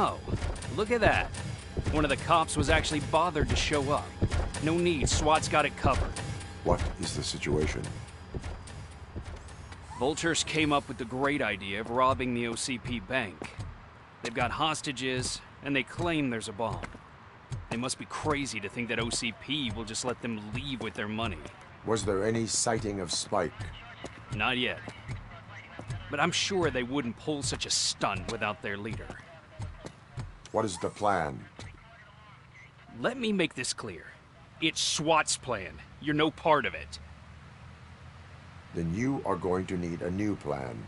Oh, look at that. One of the cops was actually bothered to show up. No need, SWAT's got it covered. What is the situation? Vultures came up with the great idea of robbing the OCP bank. They've got hostages, and they claim there's a bomb. They must be crazy to think that OCP will just let them leave with their money. Was there any sighting of Spike? Not yet. But I'm sure they wouldn't pull such a stunt without their leader. What is the plan? Let me make this clear. It's SWAT's plan. You're no part of it. Then you are going to need a new plan.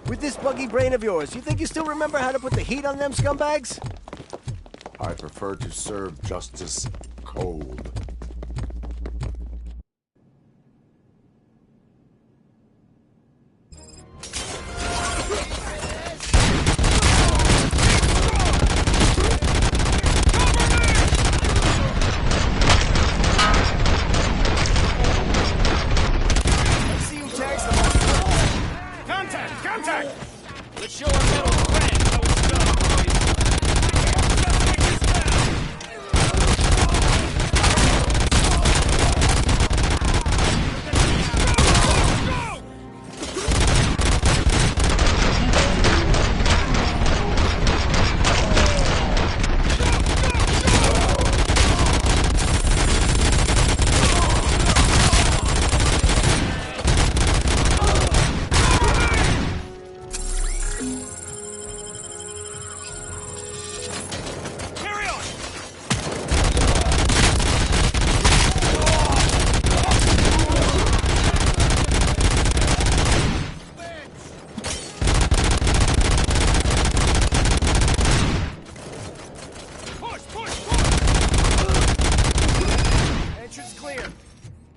With this buggy brain of yours, you think you still remember how to put the heat on them scumbags? I prefer to serve justice cold. Let's show our metal friend how it's done, boys.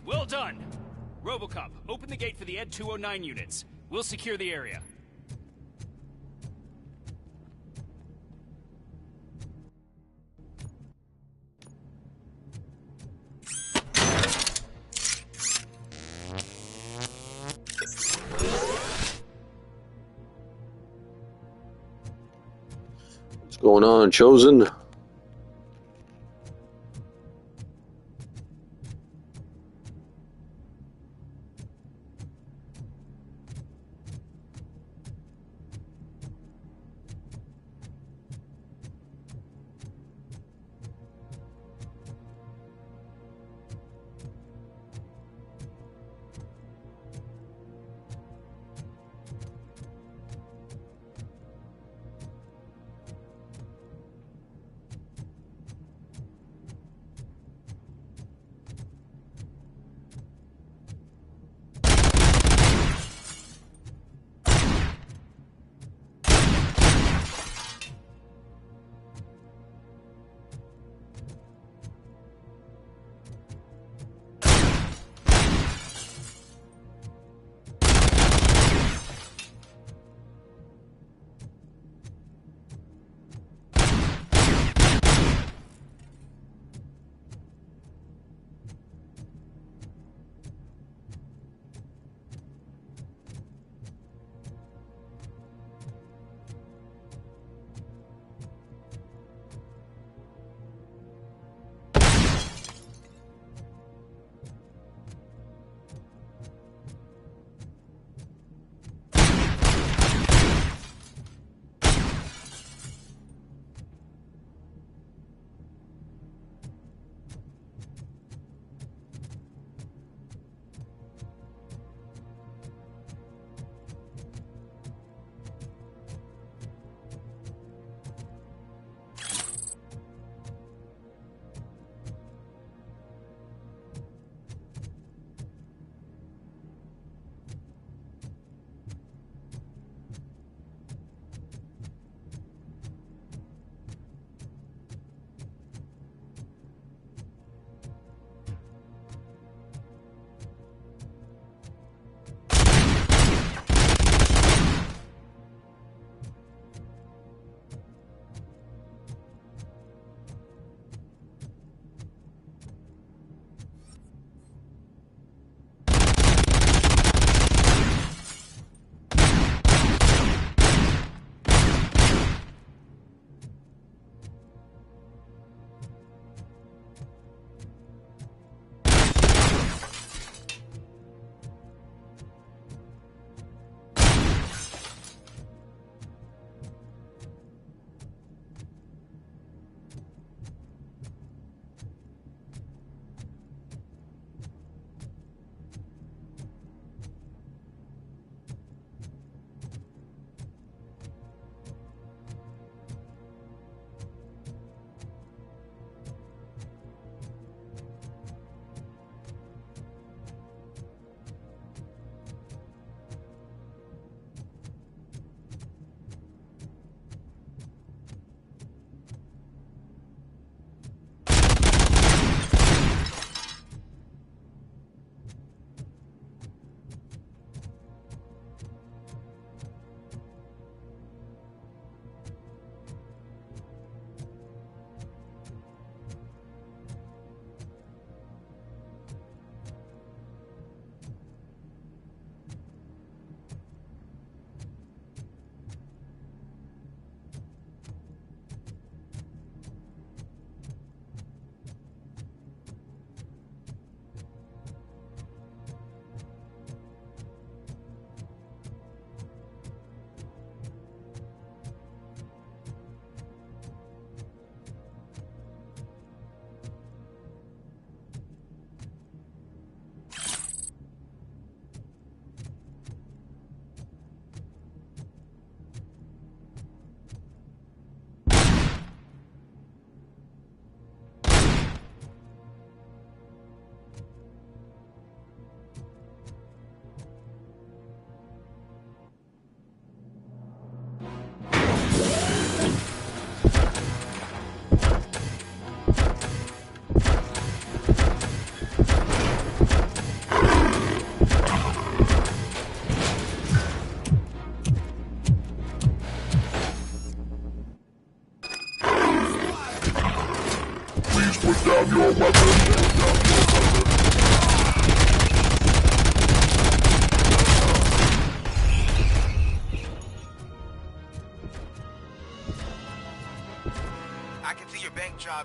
Well done. Robocop, open the gate for the Ed 209 units. We'll secure the area. What's going on, Chosen?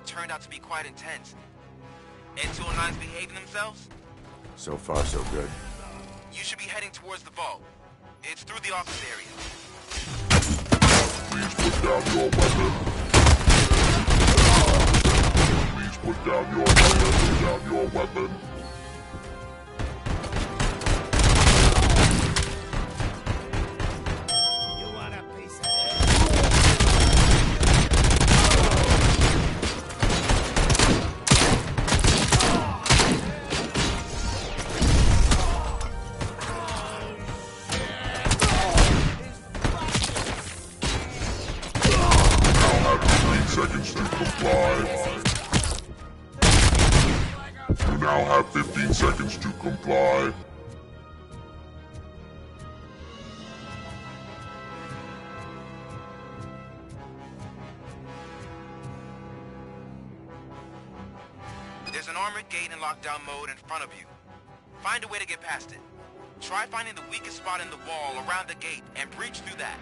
turned out to be quite intense. N209's behaving themselves? So far, so good. You should be heading towards the vault. It's through the office area. Please put down your weapon. Please put down your weapon. Put down your weapon. You want a piece of Seconds to comply. You now have 15 seconds to comply. There's an armored gate in lockdown mode in front of you. Find a way to get past it. Try finding the weakest spot in the wall around the gate and breach through that.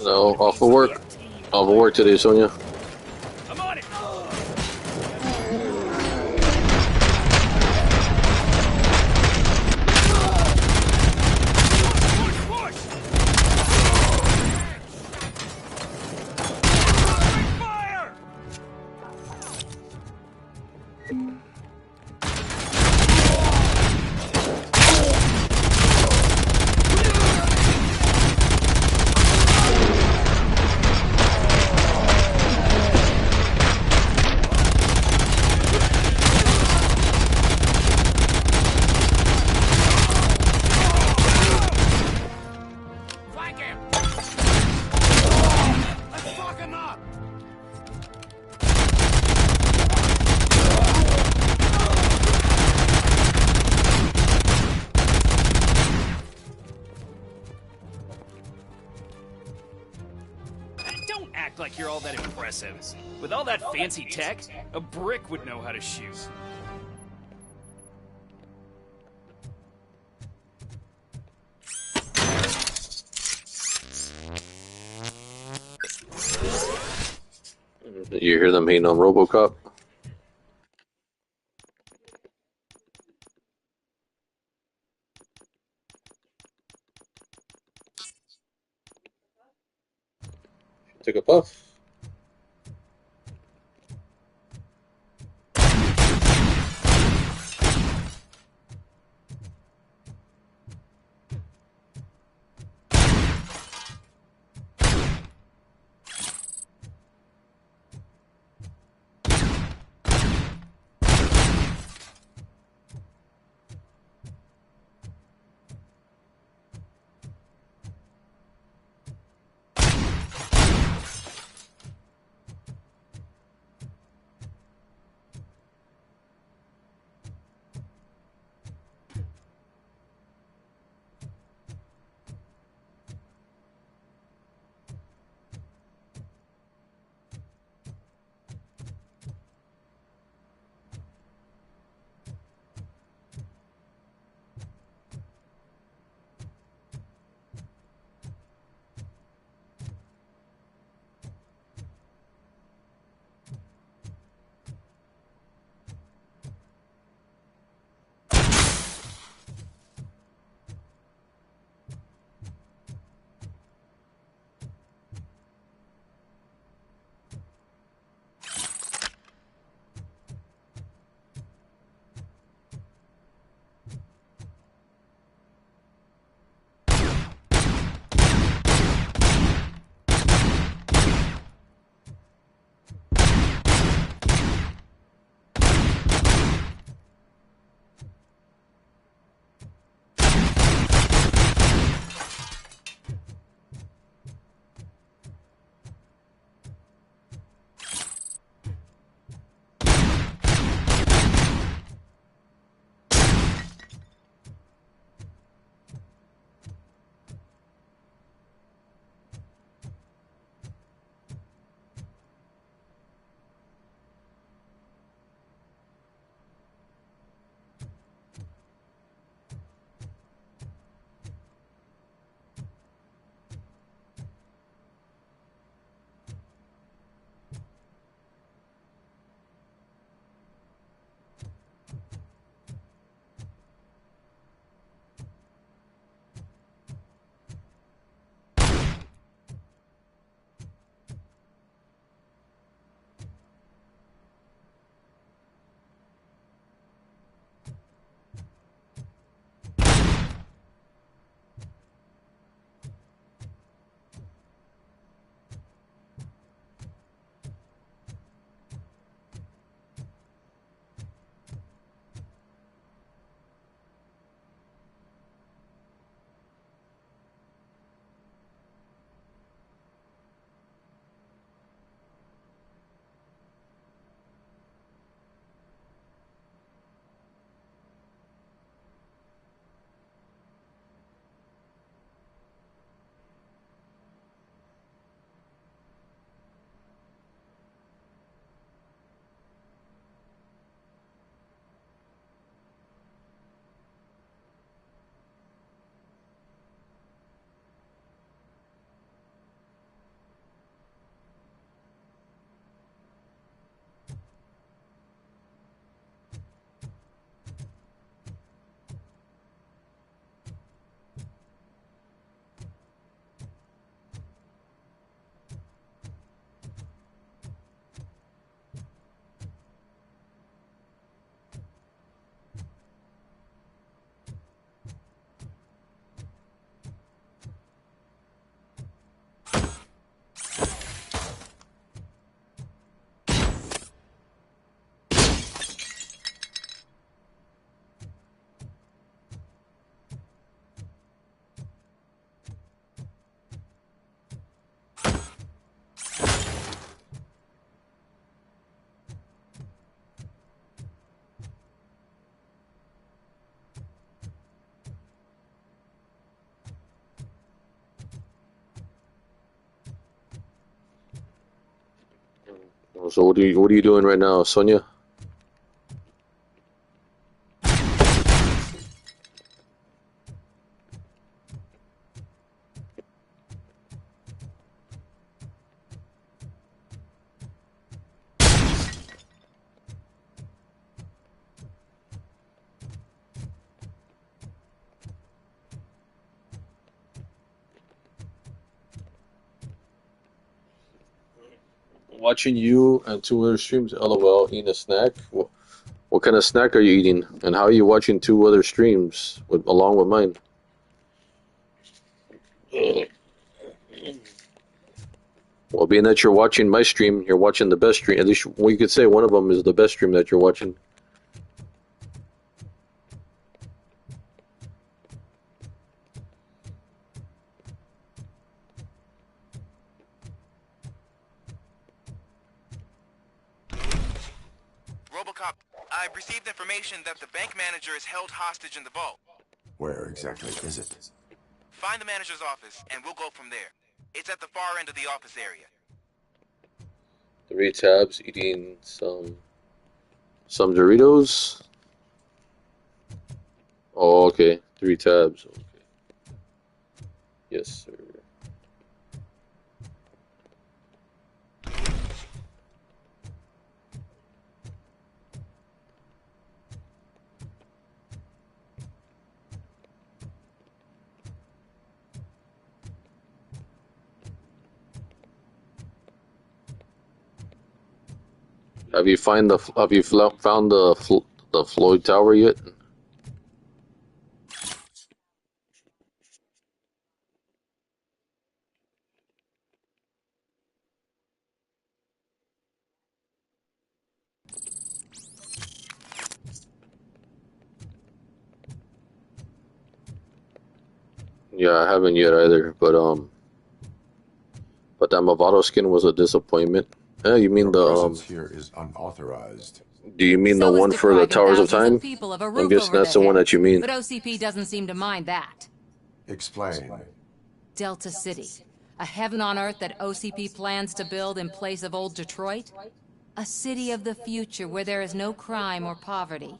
No, off of work. Off of work today, Sonia. I'm on it. Push! Fire! Flank him! Let's fuck him up! Don't act like you're all that impressive. With all that fancy tech, a brick would know how to shoot. You hear them hating on Robocop? Take a puff. So what are you doing right now, Sonia? Watching you and two other streams. LOL. Eating a snack. What kind of snack are you eating? And how are you watching two other streams along with mine? Well, being that you're watching my stream, you're watching the best stream. At least we could say one of them is the best stream that you're watching. Robocop, I've received information that the bank manager is held hostage in the vault. Where exactly is it? Find the manager's office, and we'll go from there. It's at the far end of the office area. 3 tabs, eating some Doritos. Oh, okay. 3 tabs. Okay. Yes, sir. Have you found the Floyd Tower yet? Yeah, I haven't yet either. But that Movado skin was a disappointment. Yeah, you mean Your presence here is unauthorized. Do you mean So the is one for the depriving Towers of thousands Time? of people of a I'm roof guessing over that's their the one that heads. you mean. But OCP doesn't seem to mind that. Explain. Delta City, a heaven on earth that OCP plans to build in place of old Detroit? A city of the future where there is no crime or poverty.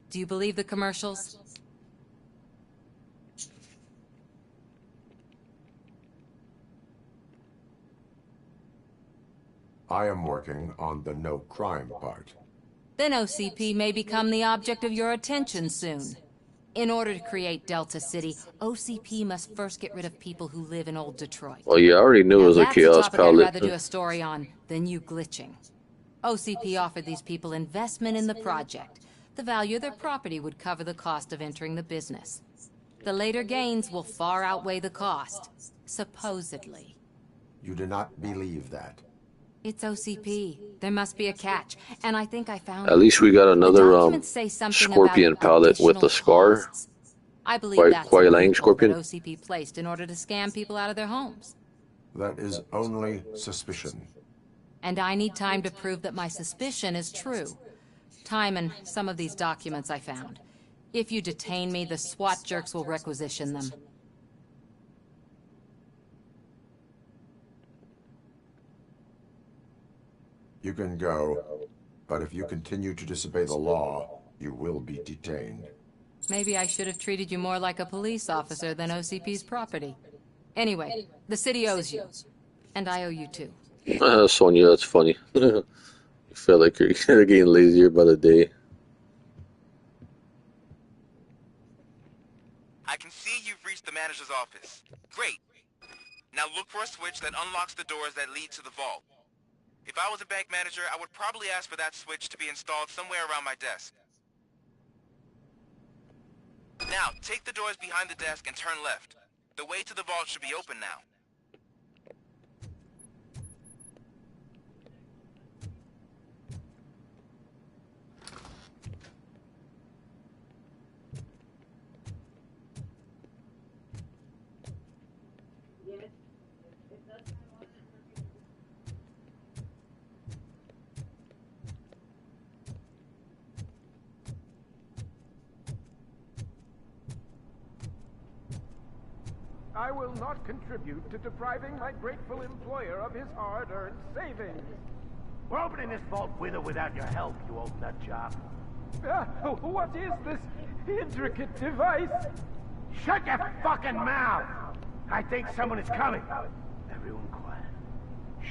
Do you believe the commercials? I am working on the no crime part. Then OCP may become the object of your attention soon. In order to create Delta City, OCP must first get rid of people who live in old Detroit. Well, yeah, I already knew it was a That's a Chaos topic I'd palette. rather do a story on than you glitching. OCP offered these people investment in the project. The value of their property would cover the cost of entering the business. The later gains will far outweigh the cost, supposedly. You do not believe that. It's OCP. There must be a catch, and I think I found At least we got The another documents say something Scorpion about palette with the additional scar. costs. I believe that's Quite a Lang loophole Scorpion. that OCP placed in order to scam people out of their homes. That is only suspicion. And I need time to prove that my suspicion is true. Time and some of these documents I found. If you detain me, the SWAT jerks will requisition them. You can go, but if you continue to disobey the law, you will be detained. Maybe I should have treated you more like a police officer than OCP's property. Anyway, the city owes you. And I owe you too. Sonya, that's funny. You feel like you're getting lazier by the day. I can see you've reached the manager's office. Great. Now look for a switch that unlocks the doors that lead to the vault. If I was a bank manager, I would probably ask for that switch to be installed somewhere around my desk. Now, take the doors behind the desk and turn left. The way to the vault should be open now. I will not contribute to depriving my grateful employer of his hard-earned savings. We're opening this vault with or without your help, you old nut job. What is this intricate device? Shut your fucking mouth! I think someone is coming. Everyone quiet. Shh.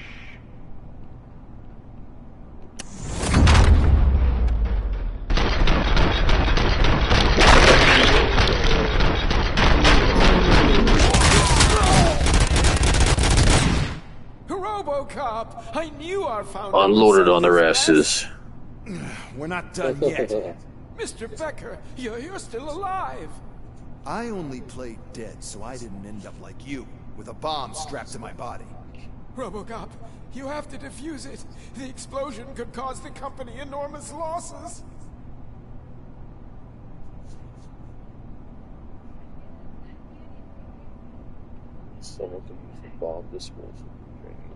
Robocop! I knew our founder Unloaded on their asses. We're not done yet. Mr. Becker, you're still alive. I only played dead so I didn't end up like you, with a bomb strapped to my body. Robocop, you have to defuse it. The explosion could cause the company enormous losses. Someone can use the bomb disposal training.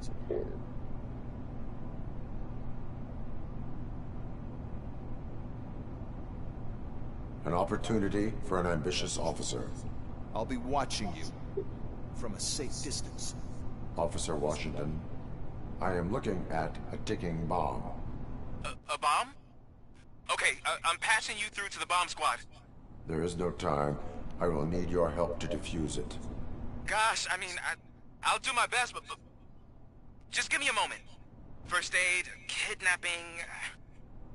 Support. An opportunity for an ambitious officer. I'll be watching you from a safe distance. Officer Washington, I am looking at a ticking bomb. A bomb? Okay, I'm passing you through to the bomb squad. There is no time. I will need your help to defuse it. Gosh, I mean, I'll do my best, but just give me a moment. First aid, kidnapping...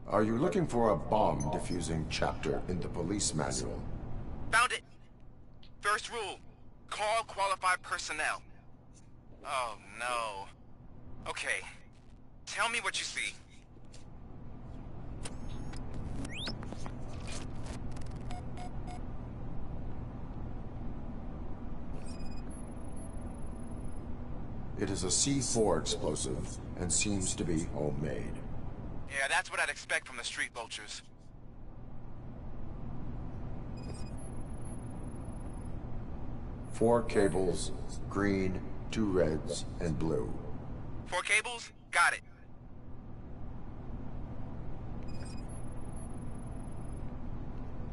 Are you looking for a bomb defusing chapter in the police manual? Found it. First rule, call qualified personnel. Oh, no. Okay, tell me what you see. It is a C4 explosive and seems to be homemade. Yeah, that's what I'd expect from the street vultures. Four cables, green, 2 reds, and blue. 4 cables? Got it.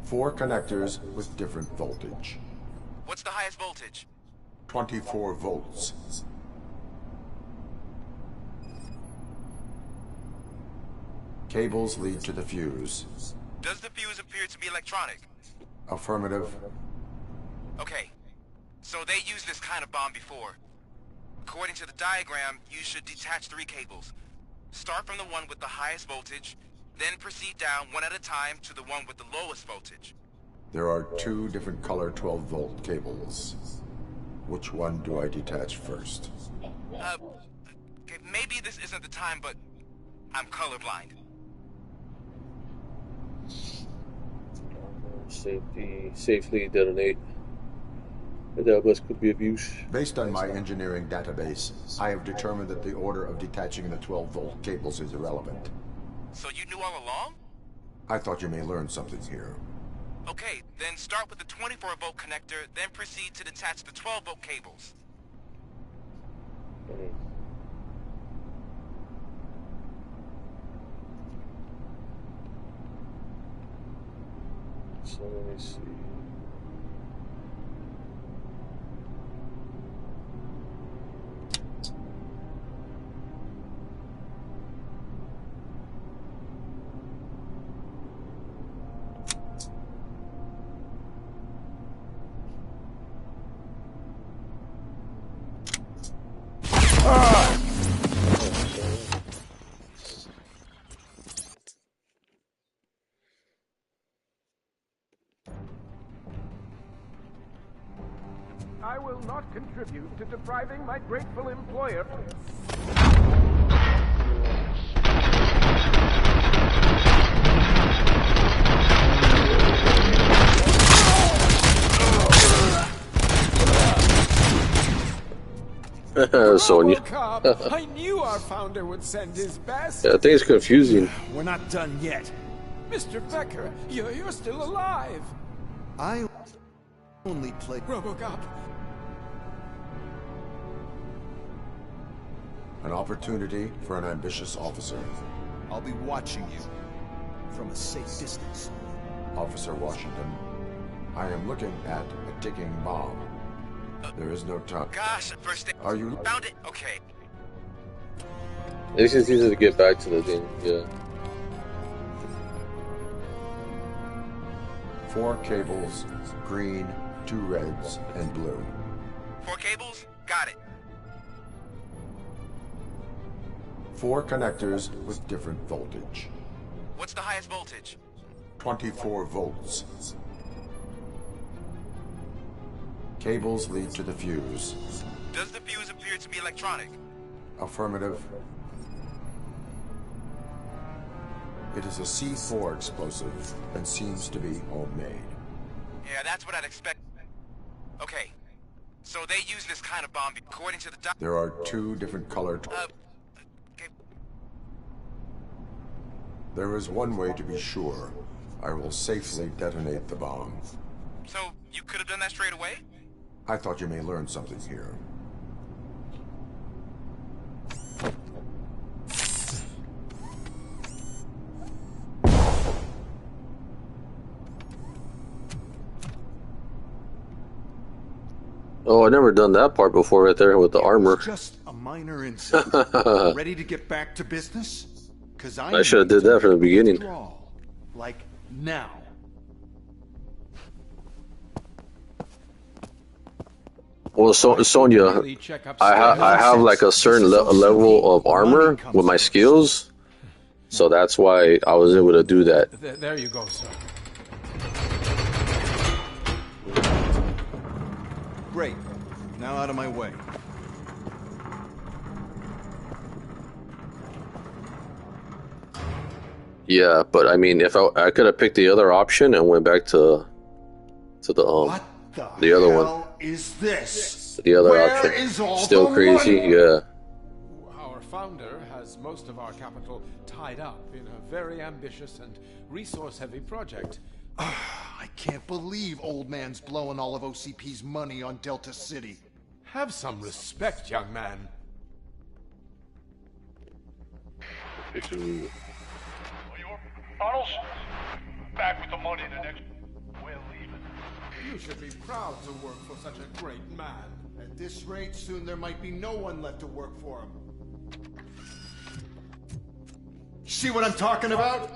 Four connectors with different voltage. What's the highest voltage? 24 volts. Cables lead to the fuse. Does the fuse appear to be electronic? Affirmative. Okay, so they used this kind of bomb before. According to the diagram, you should detach 3 cables. Start from the one with the highest voltage, then proceed down one at a time to the one with the lowest voltage. There are 2 different color 12-volt cables. Which one do I detach first? Okay, maybe this isn't the time, but I'm colorblind. Safely detonate. That bus could be abused. Based on my engineering database, I have determined that the order of detaching the 12-volt cables is irrelevant. So you knew all along? I thought you may learn something here. Okay, then start with the 24-volt connector, then proceed to detach the 12-volt cables. So let me see. I will not contribute to depriving my grateful employer. Sonya. Robocop, I knew our founder would send his best. Yeah, I think it's confusing. We're not done yet. Mr. Becker, you're still alive. I only played... Robocop, An opportunity for an ambitious officer. I'll be watching you from a safe distance. Officer Washington, I am looking at a ticking bomb. There is no time. Gosh, first aid. Are you... Found it? Okay. It's just easy to get back to the thing, yeah. 4 cables, green, 2 reds, and blue. 4 cables? Got it. 4 connectors with different voltage. What's the highest voltage? 24 volts. Cables lead to the fuse. Does the fuse appear to be electronic? Affirmative. It is a C4 explosive and seems to be homemade. Yeah, that's what I'd expect. Okay, so they use this kind of bomb according to the doc. There are 2 different color. Okay. There is one way to be sure. I will safely detonate the bomb. So you could have done that straight away? I thought you may learn something here. Oh, I never done that part before right there with the armor. Just a minor incident. Ready to get back to business? Because I should have did that from the beginning. Like now. Well, Sonya, I have like a certain level of armor with my skills, so that's why I was able to do that. There you go, sir. Great. Now out of my way. Yeah, but I mean, if I could have picked the other option and went back to the What the other one. hell is this? The other Where option. is all Still the crazy, money? yeah. Our founder has most of our capital tied up in a very ambitious and resource-heavy project. I can't believe old man's blowing all of OCP's money on Delta City. Have some respect, young man. Arnold's back with the money the next. We're leaving. You should be proud to work for such a great man. At this rate, soon there might be no one left to work for him. See what I'm talking about?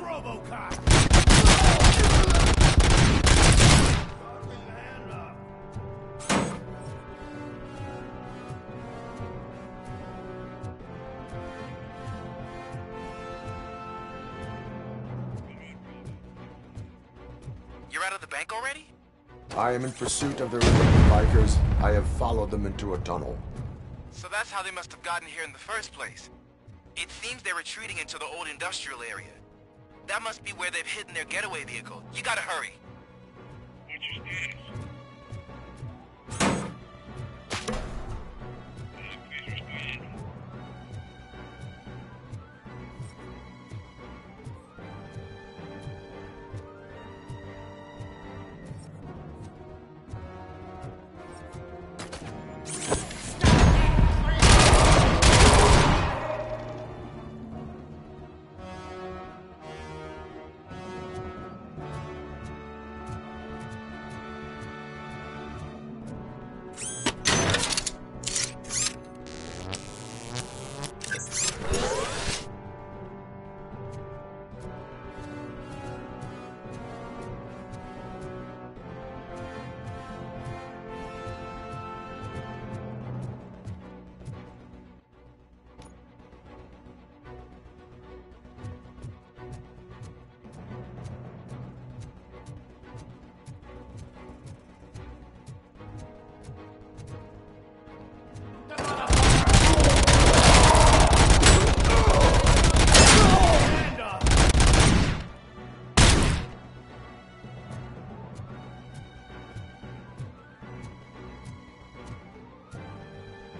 Robocop! You're out of the bank already? I am in pursuit of the remaining bikers. I have followed them into a tunnel. So that's how they must have gotten here in the first place. It seems they're retreating into the old industrial area. That must be where they've hidden their getaway vehicle. You gotta hurry. Which is this?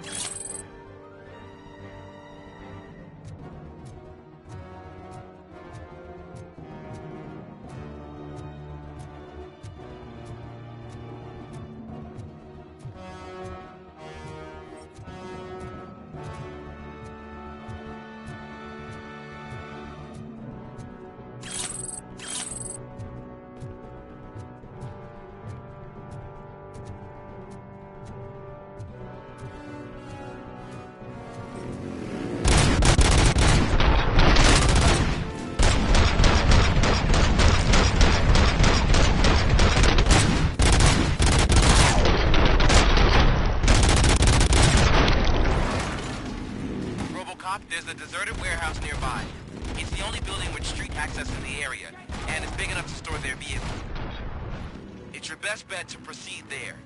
Please respond. Robocop, there's a deserted warehouse nearby. It's the only building with street access in the area, and it's big enough to store their vehicle. It's your best bet to proceed there.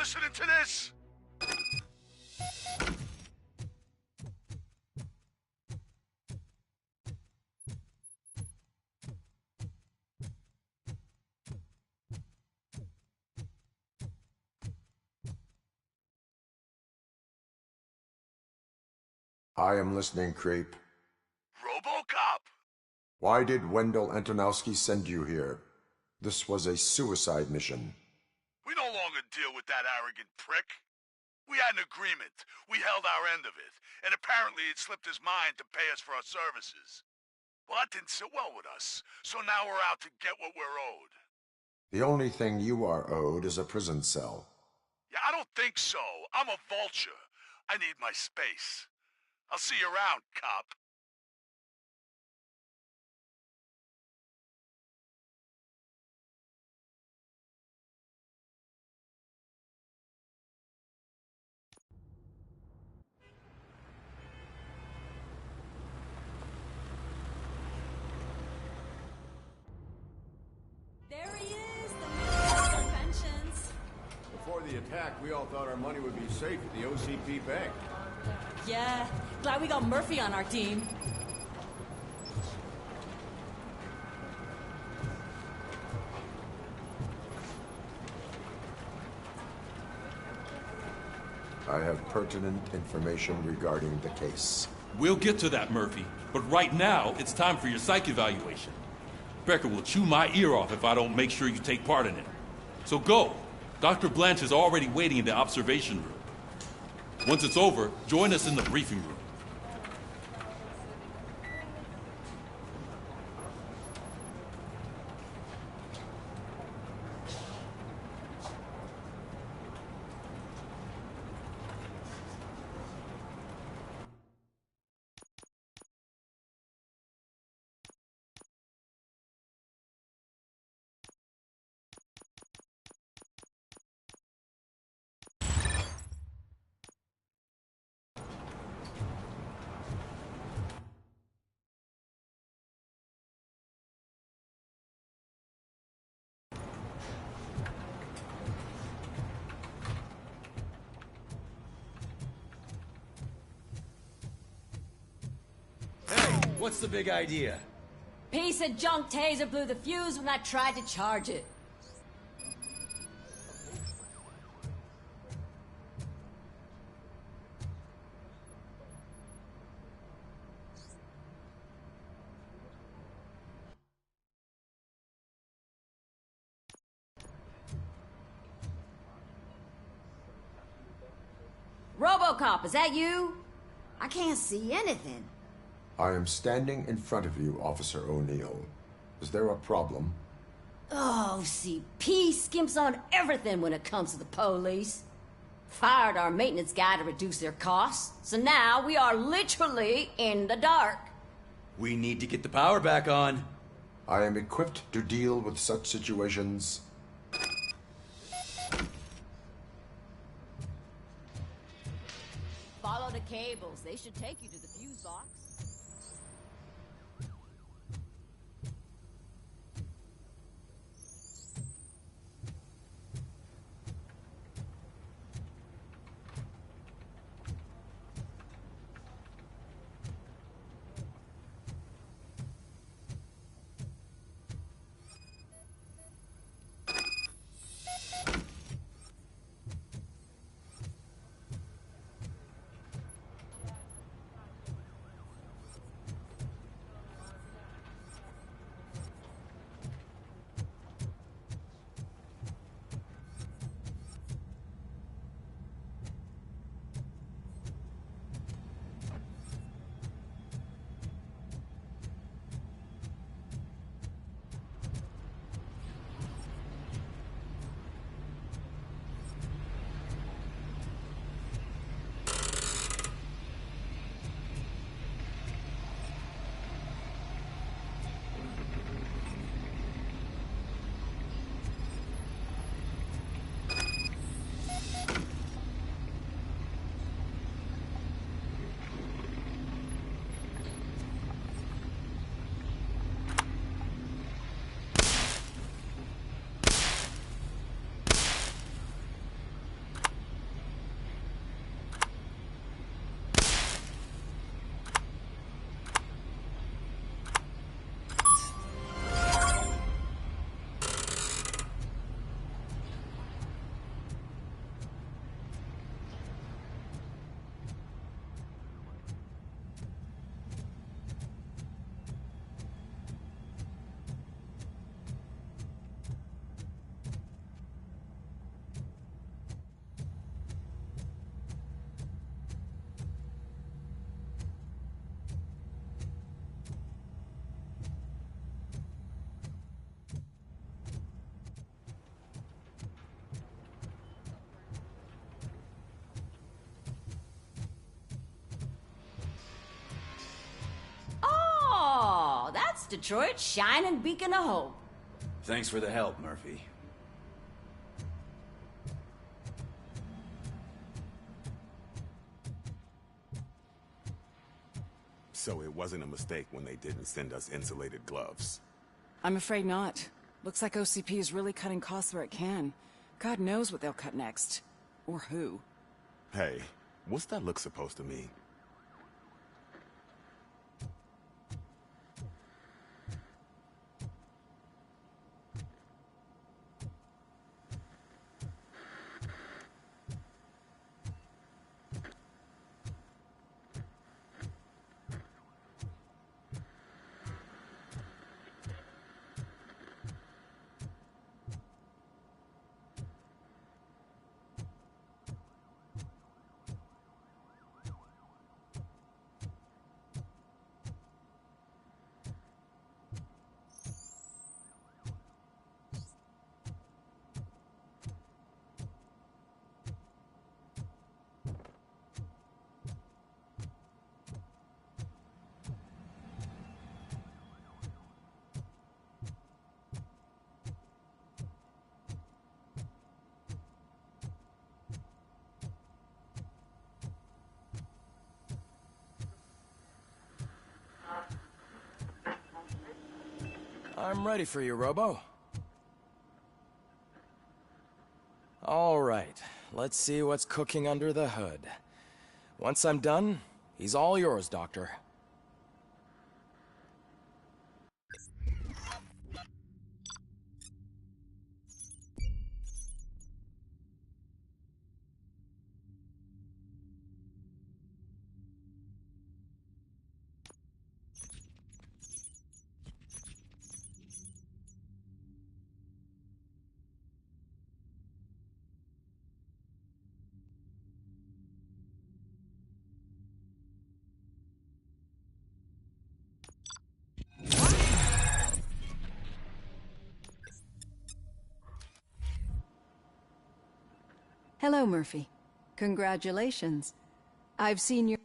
listening to this? I am listening, creep. Robocop! Why did Wendell Antonowski send you here? This was a suicide mission. We no longer deal with that arrogant prick. We had an agreement. We held our end of it. And apparently it slipped his mind to pay us for our services. Well, that didn't sit well with us. So now we're out to get what we're owed. The only thing you are owed is a prison cell. Yeah, I don't think so. I'm a vulture. I need my space. I'll see you around, cop. There he is, the man of conventions. Before the attack, we all thought our money would be safe at the OCP bank. Yeah, glad we got Murphy on our team. I have pertinent information regarding the case. We'll get to that, Murphy. But right now, it's time for your psych evaluation. Becker will chew my ear off if I don't make sure you take part in it. So go. Dr. Blanche is already waiting in the observation room. Once it's over, join us in the briefing room. What's the big idea? Piece of junk taser blew the fuse when I tried to charge it. Robocop, is that you? I can't see anything. I am standing in front of you, Officer O'Neill. Is there a problem? Oh, CP skimps on everything when it comes to the police. Fired our maintenance guy to reduce their costs, so now we are literally in the dark. We need to get the power back on. I am equipped to deal with such situations. Follow the cables. They should take you to the fuse box. That's Detroit's shining beacon of hope. Thanks for the help, Murphy. So it wasn't a mistake when they didn't send us insulated gloves. I'm afraid not. Looks like OCP is really cutting costs where it can. God knows what they'll cut next. Or who. Hey, what's that look supposed to mean? I'm ready for you, Robo. All right, let's see what's cooking under the hood. Once I'm done, he's all yours, Doctor. Hello, Murphy. Congratulations. I've seen your...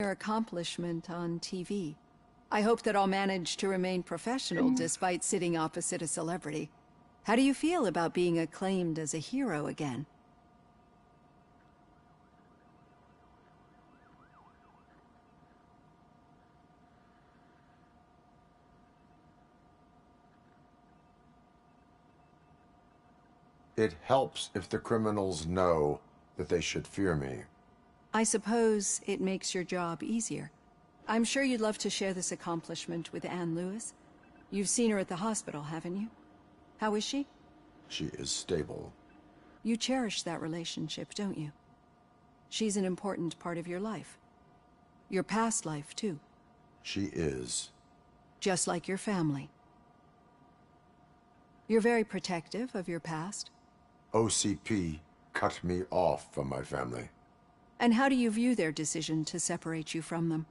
your accomplishment on TV. I hope that I'll manage to remain professional despite sitting opposite a celebrity. How do you feel about being acclaimed as a hero again? It helps if the criminals know that they should fear me. I suppose it makes your job easier. I'm sure you'd love to share this accomplishment with Anne Lewis. You've seen her at the hospital, haven't you? How is she? She is stable. You cherish that relationship, don't you? She's an important part of your life. Your past life, too. She is. Just like your family. You're very protective of your past. OCP cut me off from my family. And how do you view their decision to separate you from them?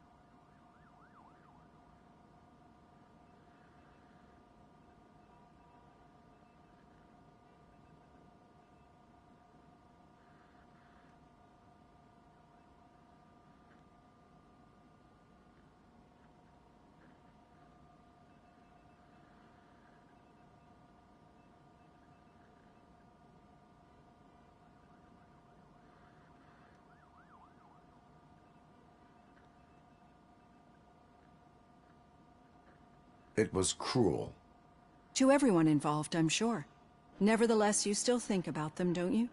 It was cruel. To everyone involved, I'm sure. Nevertheless, you still think about them, don't you?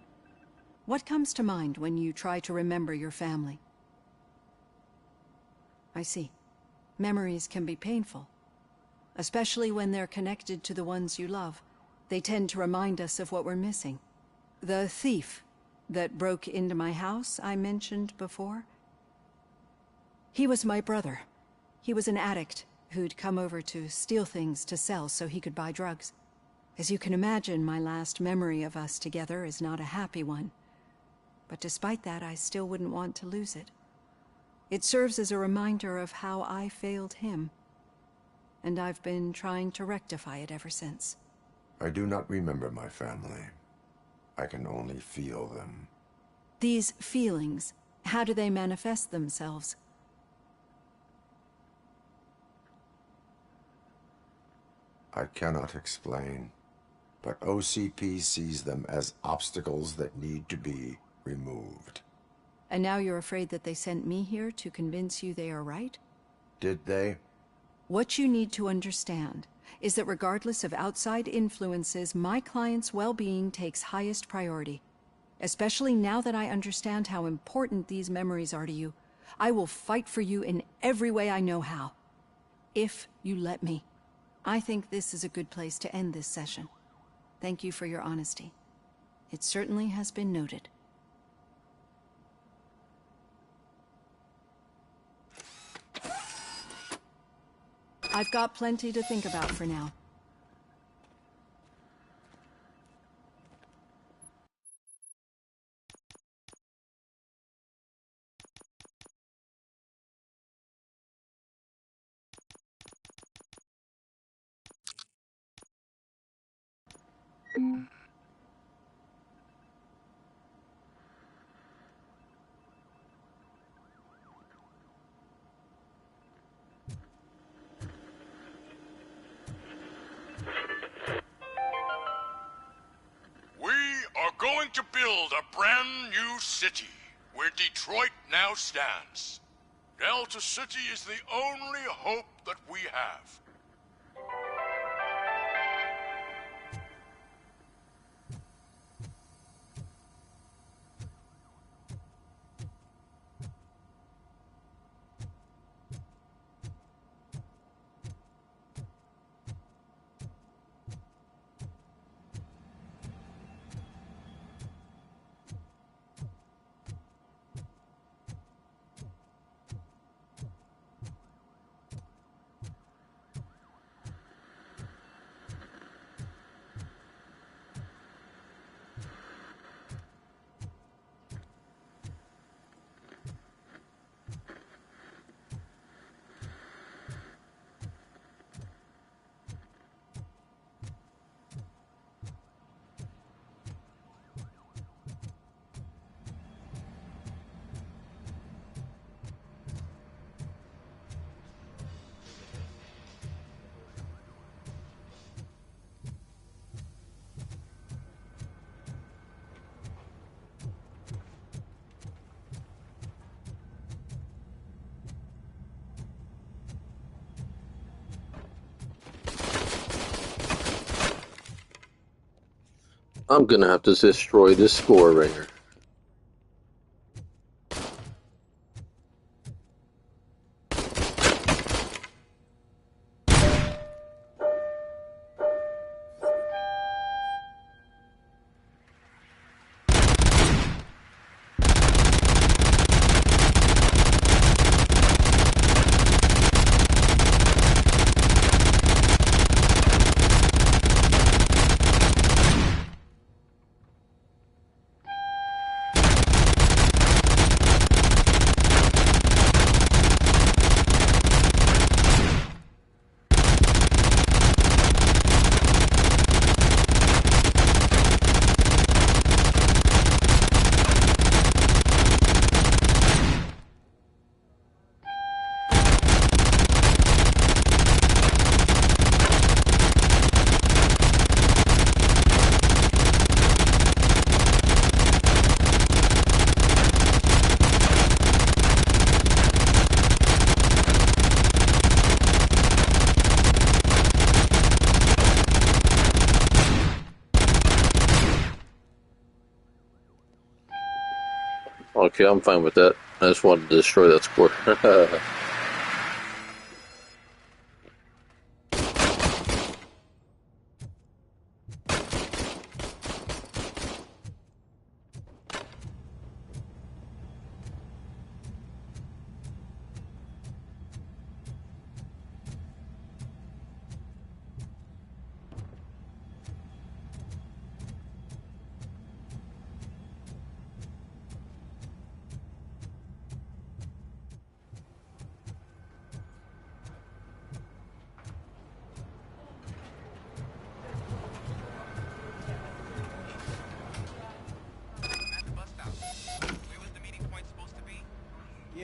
What comes to mind when you try to remember your family? I see. Memories can be painful, especially when they're connected to the ones you love. They tend to remind us of what we're missing. The thief that broke into my house I mentioned before, he was my brother. He was an addict who'd come over to steal things to sell so he could buy drugs. As you can imagine, my last memory of us together is not a happy one. But despite that, I still wouldn't want to lose it. It serves as a reminder of how I failed him. And I've been trying to rectify it ever since. I do not remember my family. I can only feel them. These feelings, how do they manifest themselves? I cannot explain, but OCP sees them as obstacles that need to be removed. And now you're afraid that they sent me here to convince you they are right? Did they? What you need to understand is that regardless of outside influences, my client's well-being takes highest priority. Especially now that I understand how important these memories are to you, I will fight for you in every way I know how. If you let me. I think this is a good place to end this session. Thank you for your honesty. It certainly has been noted. I've got plenty to think about for now. Going to build a brand new city where Detroit now stands. Delta City is the only hope that we have. I'm gonna have to destroy this score right here. Okay, I'm fine with that. I just wanted to destroy that score.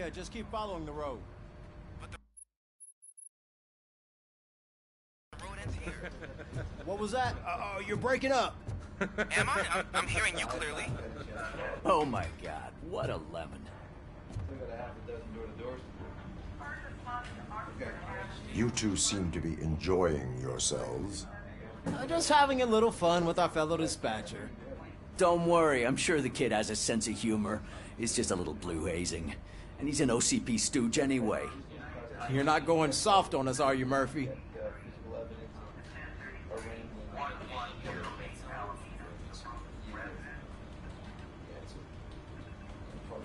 Yeah, just keep following the road. But the road ends here. What was that? You're breaking up. Am I? I'm hearing you clearly. Oh my god, what a lemon. You two seem to be enjoying yourselves. Just having a little fun with our fellow dispatcher. Don't worry, I'm sure the kid has a sense of humor. It's just a little blue hazing. And he's an OCP stooge anyway. You're not going soft on us, are you, Murphy?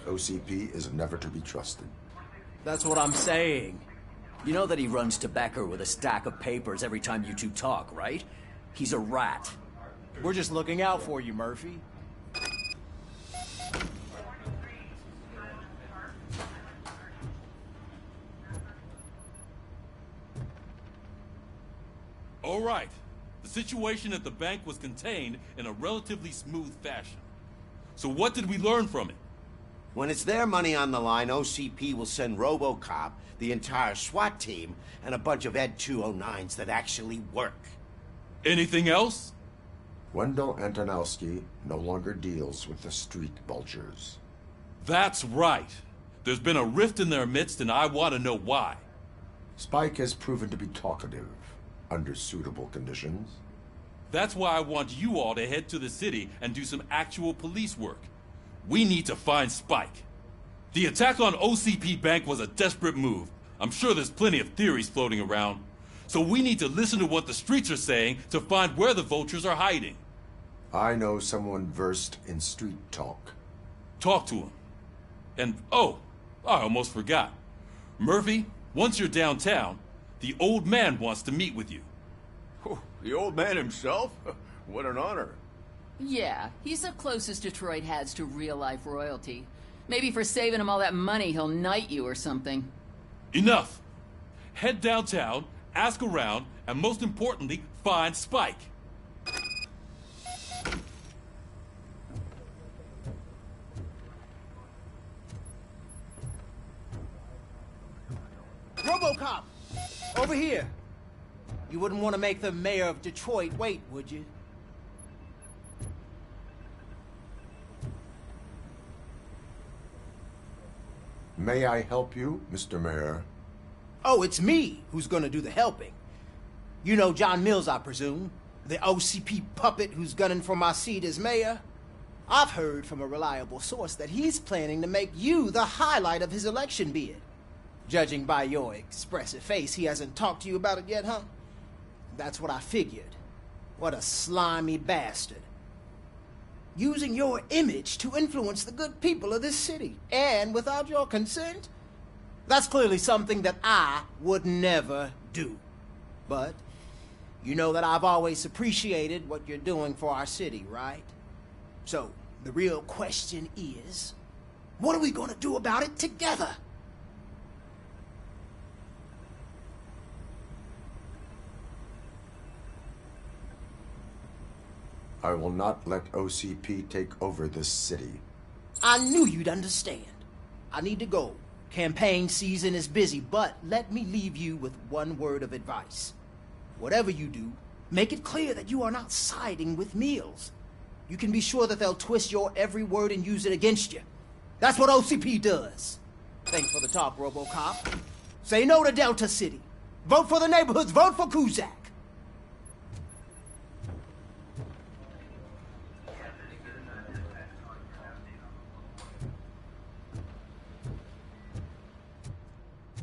OCP is never to be trusted. That's what I'm saying. You know that he runs to Becker with a stack of papers every time you two talk, right? He's a rat. We're just looking out for you, Murphy. All right. The situation at the bank was contained in a relatively smooth fashion. So what did we learn from it? When it's their money on the line, OCP will send Robocop, the entire SWAT team, and a bunch of Ed 209s that actually work. Anything else? Wendell Antonowski no longer deals with the street vultures. That's right. There's been a rift in their midst, and I want to know why. Spike has proven to be talkative under suitable conditions. That's why I want you all to head to the city and do some actual police work. We need to find Spike. The attack on OCP Bank was a desperate move. I'm sure there's plenty of theories floating around. So we need to listen to what the streets are saying to find where the vultures are hiding. I know someone versed in street talk. Talk to him. And, oh, I almost forgot. Murphy, once you're downtown, the old man wants to meet with you. Oh, the old man himself? What an honor. Yeah, he's the closest Detroit has to real-life royalty. Maybe for saving him all that money, he'll knight you or something. Enough! Head downtown, ask around, and most importantly, find Spike. Robocop! Over here! You wouldn't want to make the mayor of Detroit wait, would you? May I help you, Mr. Mayor? Oh, it's me who's gonna do the helping. You know John Mills, I presume? The OCP puppet who's gunning for my seat as mayor? I've heard from a reliable source that he's planning to make you the highlight of his election bid. Judging by your expressive face, he hasn't talked to you about it yet, huh? That's what I figured. What a slimy bastard. Using your image to influence the good people of this city, and without your consent? That's clearly something that I would never do. But you know that I've always appreciated what you're doing for our city, right? So, the real question is, what are we gonna do about it together? I will not let OCP take over this city. I knew you'd understand. I need to go. Campaign season is busy, but let me leave you with one word of advice. Whatever you do, make it clear that you are not siding with Mills. You can be sure that they'll twist your every word and use it against you. That's what OCP does. Thanks for the talk, Robocop. Say no to Delta City. Vote for the neighborhoods. Vote for Kuzak.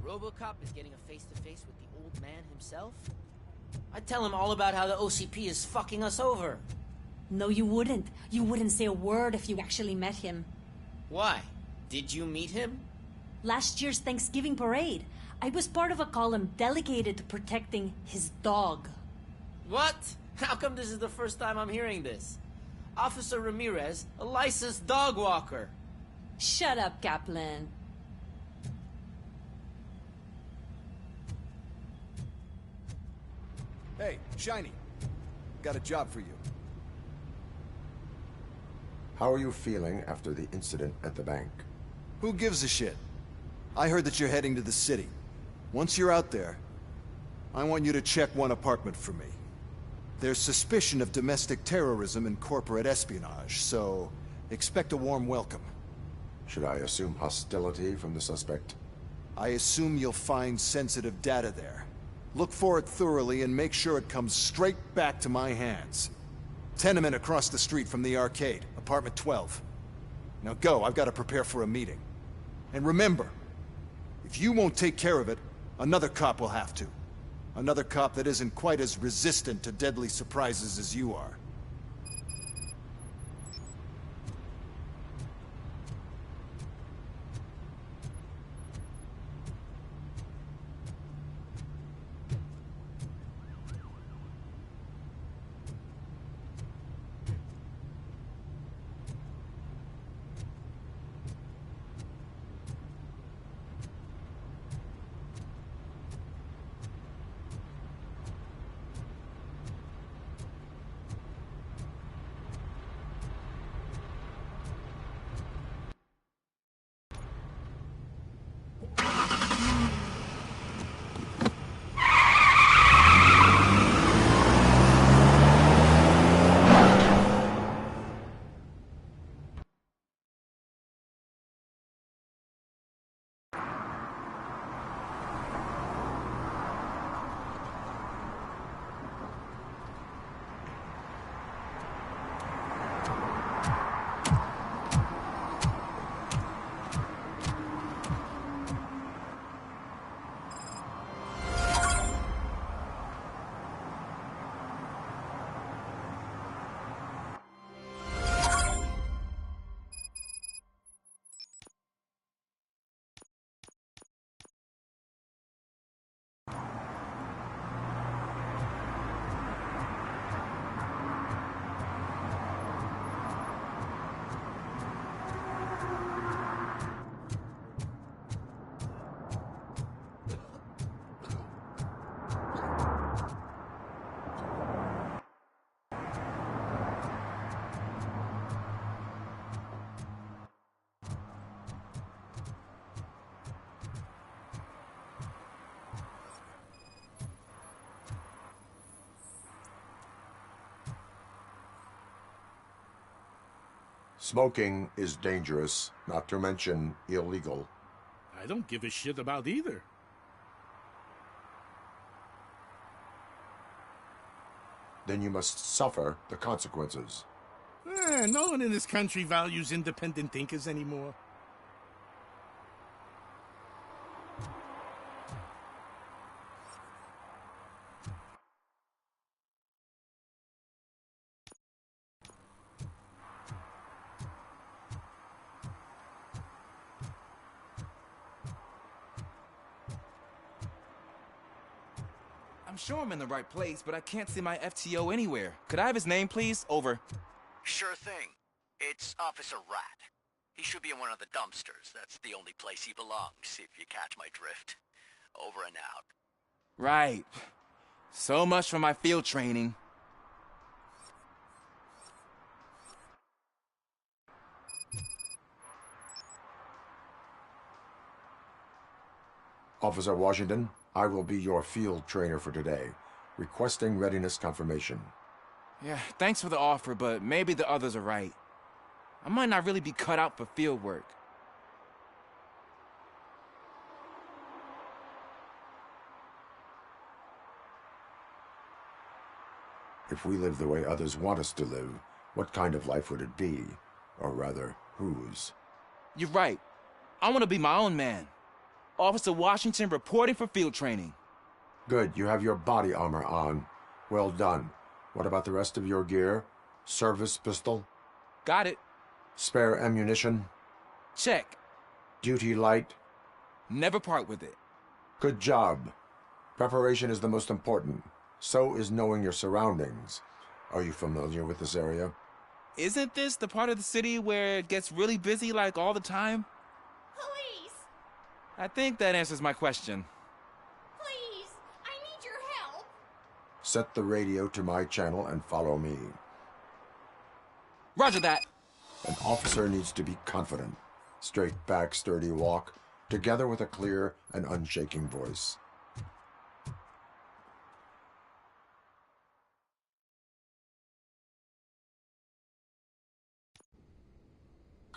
Robocop is getting a face-to-face with the old man himself? I'd tell him all about how the OCP is fucking us over. No, you wouldn't. You wouldn't say a word if you actually met him. Why? Did you meet him? Last year's Thanksgiving parade, I was part of a column dedicated to protecting his dog. What? How come this is the first time I'm hearing this? Officer Ramirez, a licensed dog walker. Shut up, Kaplan. Hey, Shiny. Got a job for you. How are you feeling after the incident at the bank? Who gives a shit? I heard that you're heading to the city. Once you're out there, I want you to check one apartment for me. There's suspicion of domestic terrorism and corporate espionage, so expect a warm welcome. Should I assume hostility from the suspect? I assume you'll find sensitive data there. Look for it thoroughly and make sure it comes straight back to my hands. Tenement across the street from the arcade, apartment 12. Now go, I've got to prepare for a meeting. And remember, if you won't take care of it, another cop will have to. Another cop that isn't quite as resistant to deadly surprises as you are. Smoking is dangerous, not to mention illegal. I don't give a shit about either. Then you must suffer the consequences. No one in this country values independent thinkers anymore. I'm sure I'm in the right place, but I can't see my FTO anywhere. Could I have his name, please? Over. Sure thing. It's Officer Rat. He should be in one of the dumpsters. That's the only place he belongs, if you catch my drift. Over and out. Right. So much for my field training. Officer Washington, I will be your field trainer for today. Requesting readiness confirmation. Yeah, thanks for the offer, but maybe the others are right. I might not really be cut out for field work. If we live the way others want us to live, what kind of life would it be? Or rather, whose? You're right. I want to be my own man. Officer Washington reporting for field training. Good, you have your body armor on. Well done. What about the rest of your gear? Service pistol? Got it. Spare ammunition? Check. Duty light? Never part with it. Good job. Preparation is the most important. So is knowing your surroundings. Are you familiar with this area? Isn't this the part of the city where it gets really busy like all the time? Police! I think that answers my question. Please! I need your help! Set the radio to my channel and follow me. Roger that. An officer needs to be confident. Straight back, sturdy walk. together with a clear and unshaking voice.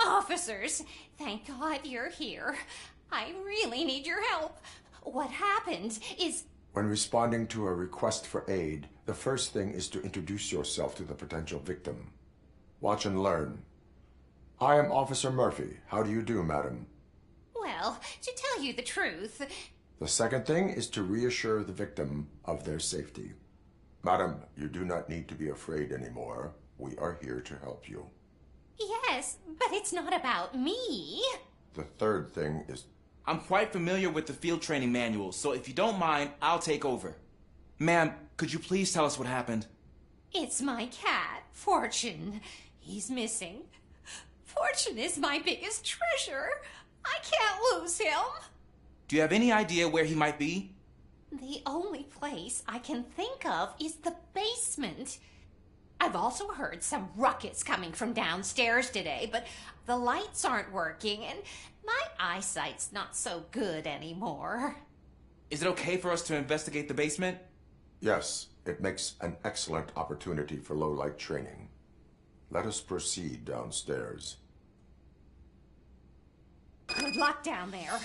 Officers, thank God you're here. I really need your help. What happened is... When responding to a request for aid, the first thing is to introduce yourself to the potential victim. Watch and learn. I am Officer Murphy. How do you do, madam? Well, to tell you the truth... The second thing is to reassure the victim of their safety. Madam, you do not need to be afraid anymore. We are here to help you. Yes, but it's not about me. The third thing is... I'm quite familiar with the field training manual, so if you don't mind, I'll take over. Ma'am, could you please tell us what happened? It's my cat, Fortune. He's missing. Fortune is my biggest treasure. I can't lose him. Do you have any idea where he might be? The only place I can think of is the basement. I've also heard some ruckus coming from downstairs today, but the lights aren't working and my eyesight's not so good anymore. Is it okay for us to investigate the basement? Yes, it makes an excellent opportunity for low-light training. Let us proceed downstairs. Good luck down there.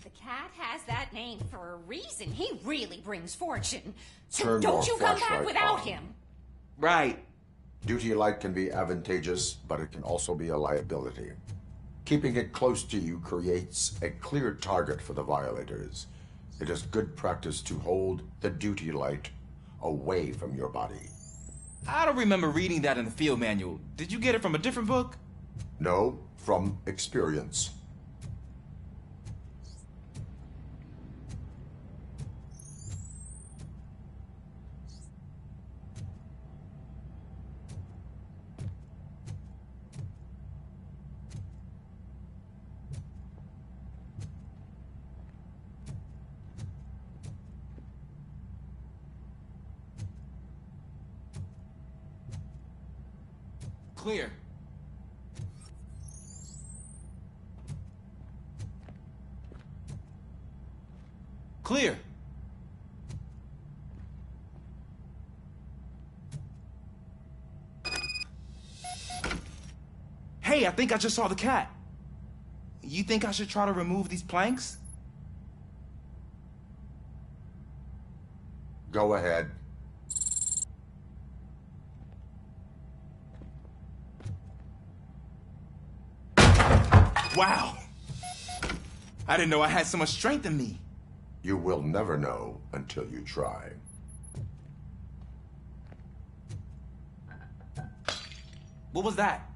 The cat has that name for a reason. He really brings fortune. So Turn don't your you come back flashlight without on. him. Right. Duty light can be advantageous, but it can also be a liability. Keeping it close to you creates a clear target for the violators. It is good practice to hold the duty light away from your body. I don't remember reading that in the field manual. Did you get it from a different book? No, from experience. Clear. Clear. Hey, I think I just saw the cat. You think I should try to remove these planks? Go ahead. Wow. I didn't know I had so much strength in me. You will never know until you try. What was that?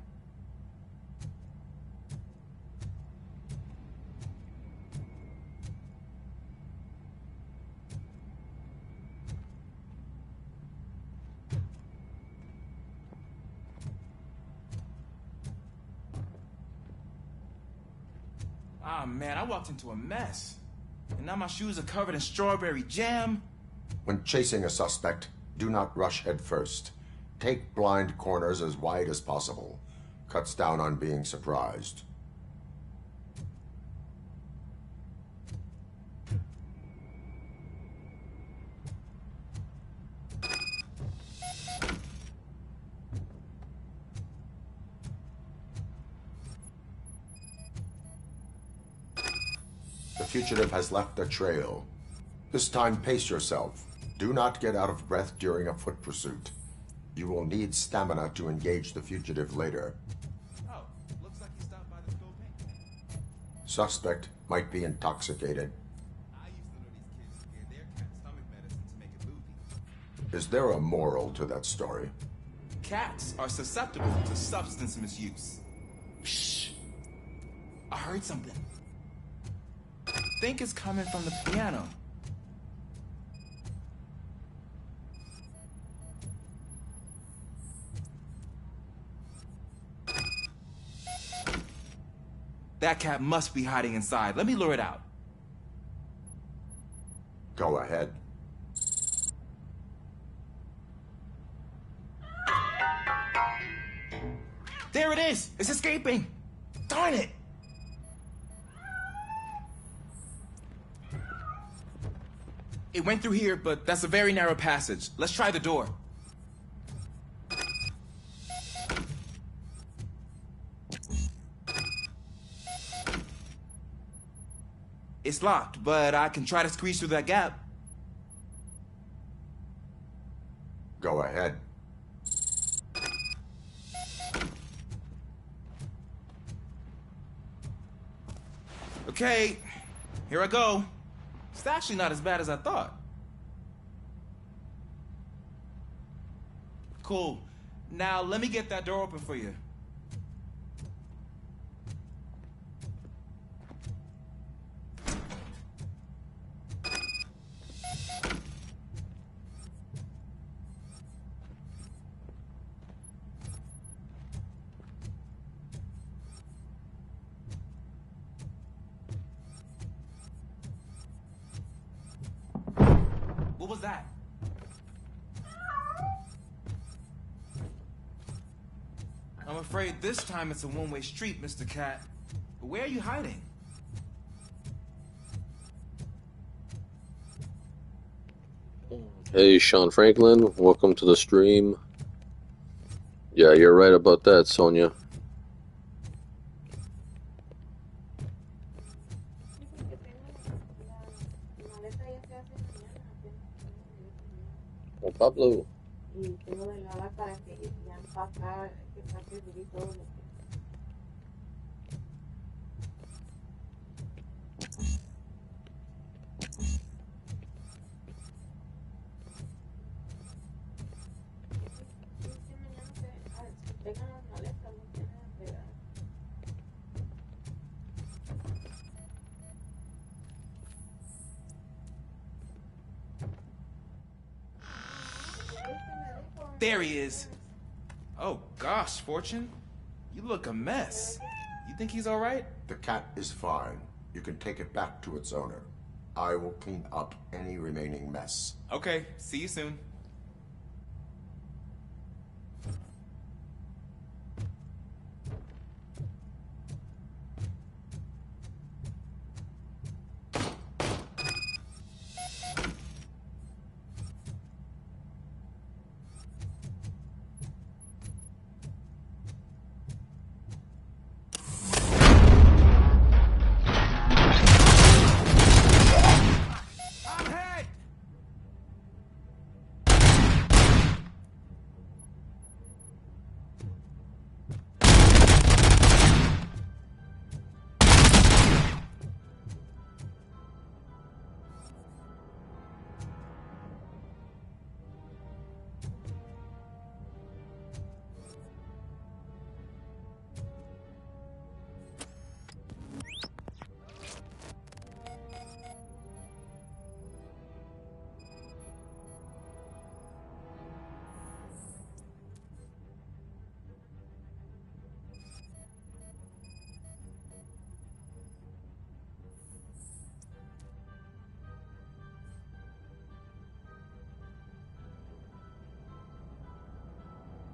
Ah, man, I walked into a mess. And now my shoes are covered in strawberry jam. When chasing a suspect, do not rush head first. Take blind corners as wide as possible. Cuts down on being surprised. The fugitive has left a trail. This time, pace yourself. Do not get out of breath during a foot pursuit. You will need stamina to engage the fugitive later. Oh, looks like he stopped by the propane. Suspect might be intoxicated. I used to know these kids who gave their cat stomach medicine to make it loopy. Is there a moral to that story? Cats are susceptible to substance misuse. Shh. I heard something. I think it's coming from the piano. That cat must be hiding inside. Let me lure it out. Go ahead. There it is! It's escaping! Darn it! It went through here, but that's a very narrow passage. Let's try the door. It's locked, but I can try to squeeze through that gap. Go ahead. Okay, here I go. It's actually not as bad as I thought. Cool. Now let me get that door open for you. What was that? I'm afraid this time it's a one-way street, Mr. Cat. But where are you hiding? Hey, Sean Franklin, welcome to the stream. Yeah, you're right about that, Sonia. Oh, Pablo. There he is. Oh gosh, Fortune. You look a mess. You think he's all right? The cat is fine. You can take it back to its owner. I will clean up any remaining mess. Okay, see you soon.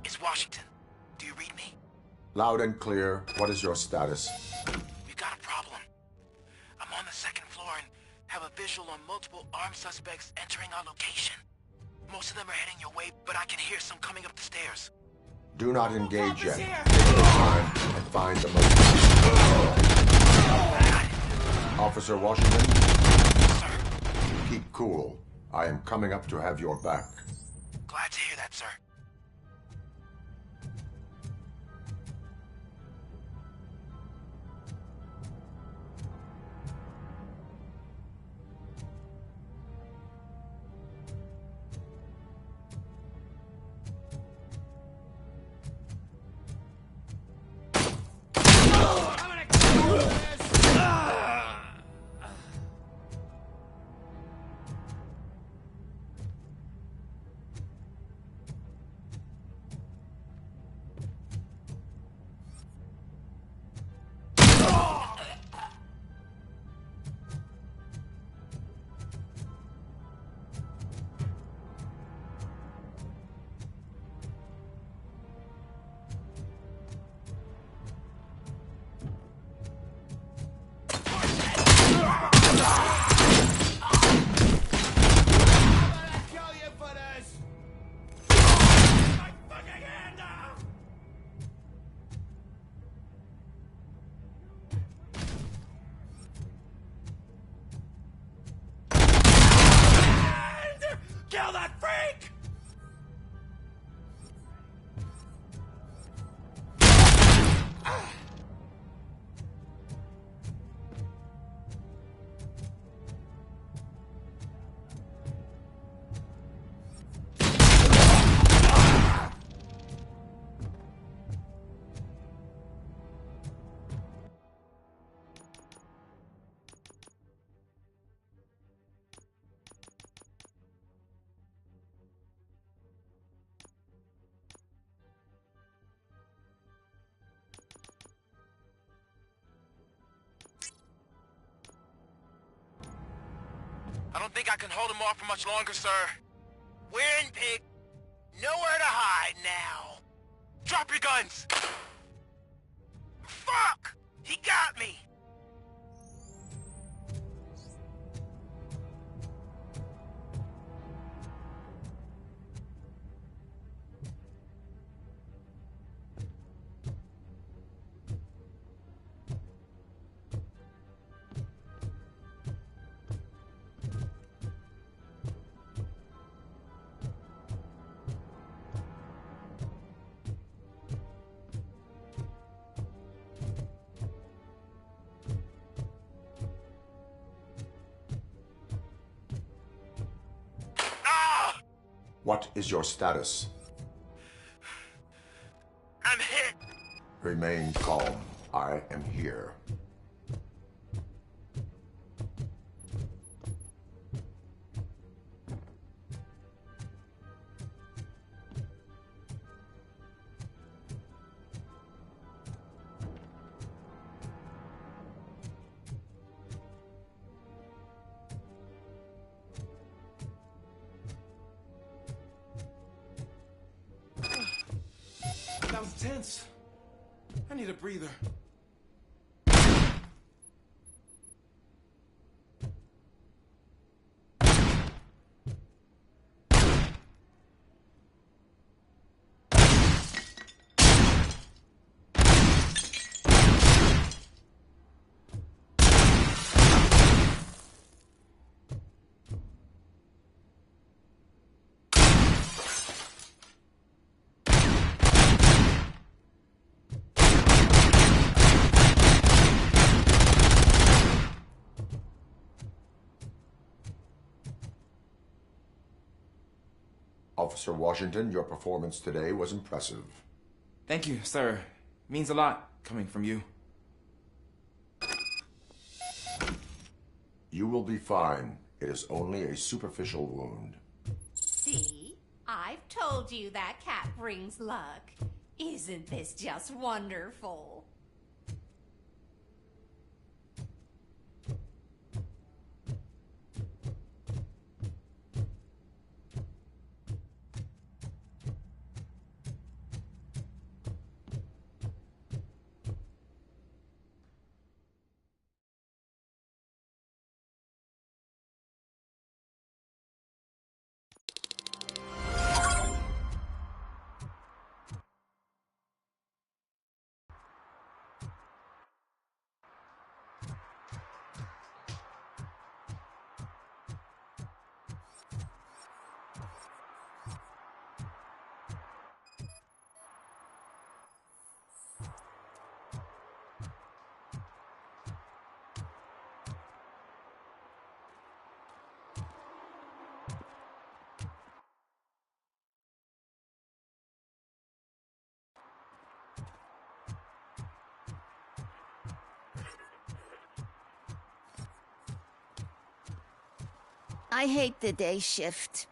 It's Washington. Do you read me? Loud and clear. What is your status? We've got a problem. I'm on the second floor and have a visual on multiple armed suspects entering our location. Most of them are heading your way, but I can hear some coming up the stairs. Do not engage yet. Take your time and find the most... Officer Washington? Sir. Keep cool. I am coming up to have your back. Glad to hear that, sir. I don't think I can hold him off for much longer, sir. We're in, pig. Nowhere to hide now. Drop your guns! Fuck! He got me! What is your status? I'm hit. Remain calm. I am here. That was tense. I need a breather. Officer Washington, your performance today was impressive. Thank you, sir. Means a lot coming from you. You will be fine. It is only a superficial wound. See? I've told you that cat brings luck. Isn't this just wonderful? I hate the day shift.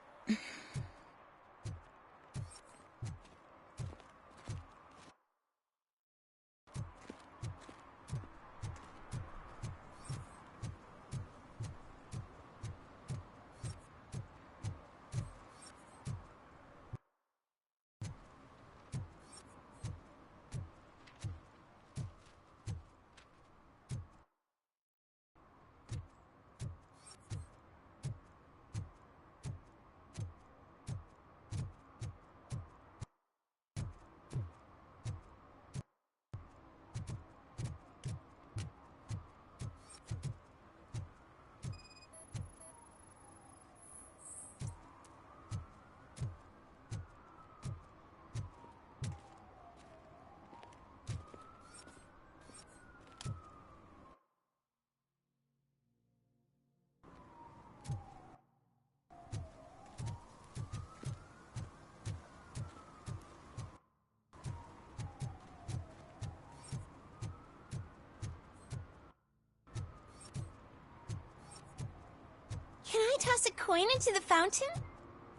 Can I toss a coin into the fountain?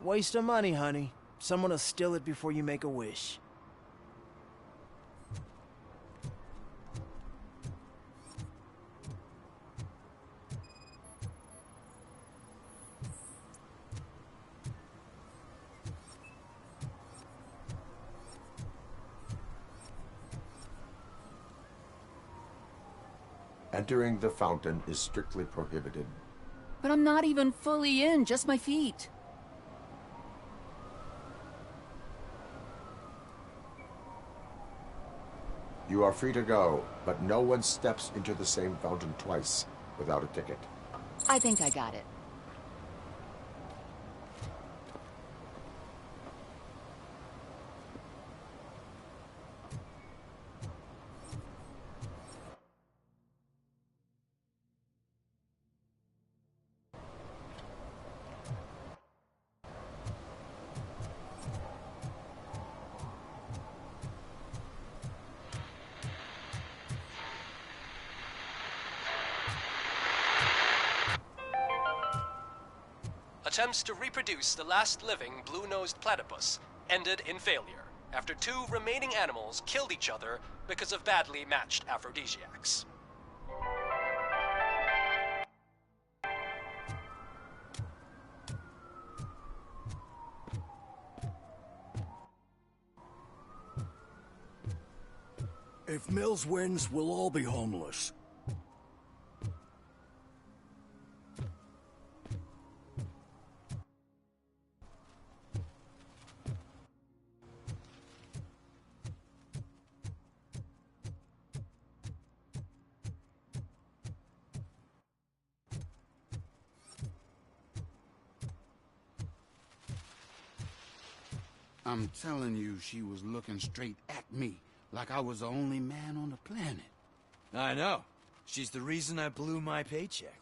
Waste of money, honey. Someone will steal it before you make a wish. Entering the fountain is strictly prohibited. But I'm not even fully in, just my feet. You are free to go, but no one steps into the same fountain twice without a ticket. I think I got it. Attempts to reproduce the last living blue-nosed platypus ended in failure after 2 remaining animals killed each other because of badly matched aphrodisiacs. If Mills wins, we'll all be homeless. I'm telling you, she was looking straight at me, like I was the only man on the planet. I know. She's the reason I blew my paycheck.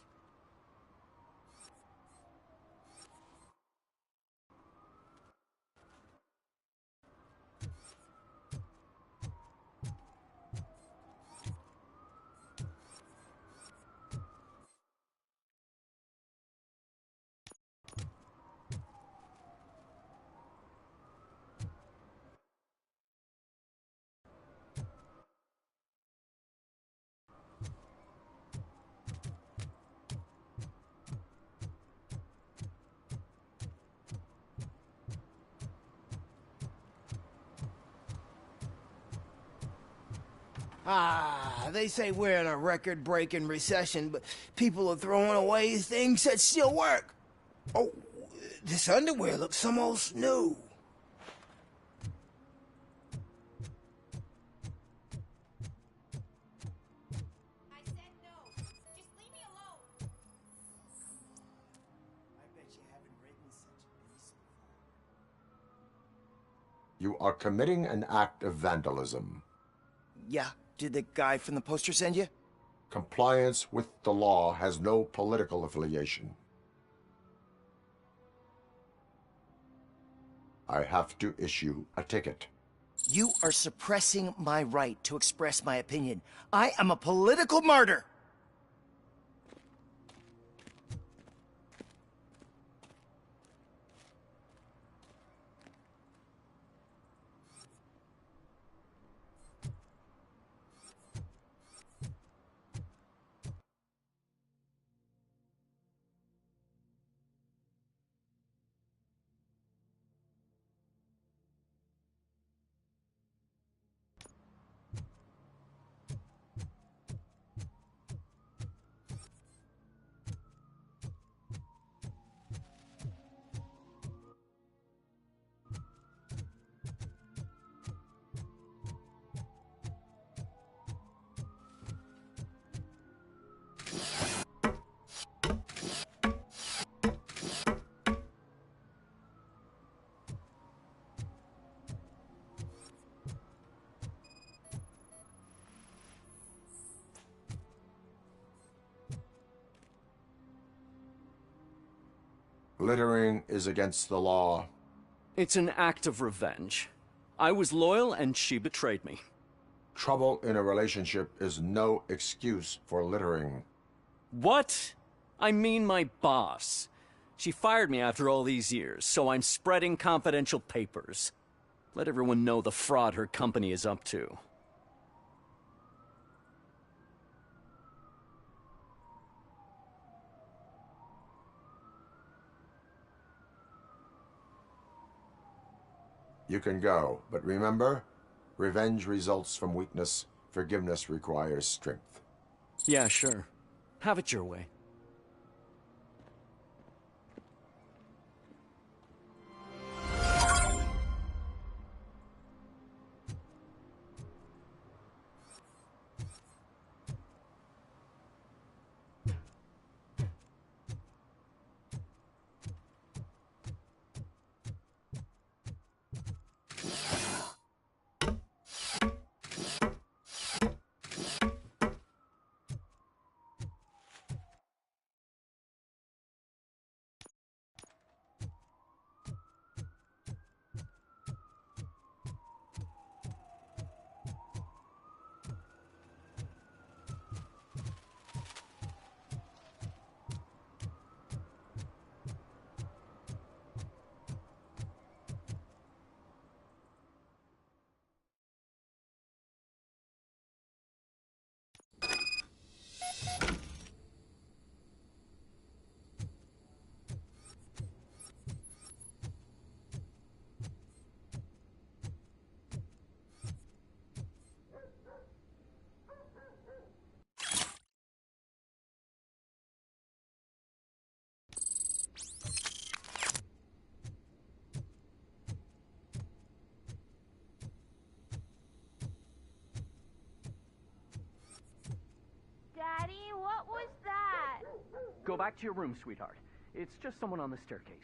They say we're in a record-breaking recession, but people are throwing away things that still work. Oh, this underwear looks almost new. I said no. Just leave me alone. I bet you haven't written such a piece before. You are committing an act of vandalism. Yeah, did the guy from the poster send you? Compliance with the law has no political affiliation. I have to issue a ticket. You are suppressing my right to express my opinion. I am a political martyr! Littering is against the law. It's an act of revenge. I was loyal and she betrayed me. Trouble in a relationship is no excuse for littering. What? I mean my boss. She fired me after all these years, so I'm spreading confidential papers. Let everyone know the fraud her company is up to. You can go, but remember, revenge results from weakness, forgiveness requires strength. Yeah, sure. Have it your way. Daddy, what was that? Go back to your room, sweetheart. It's just someone on the staircase.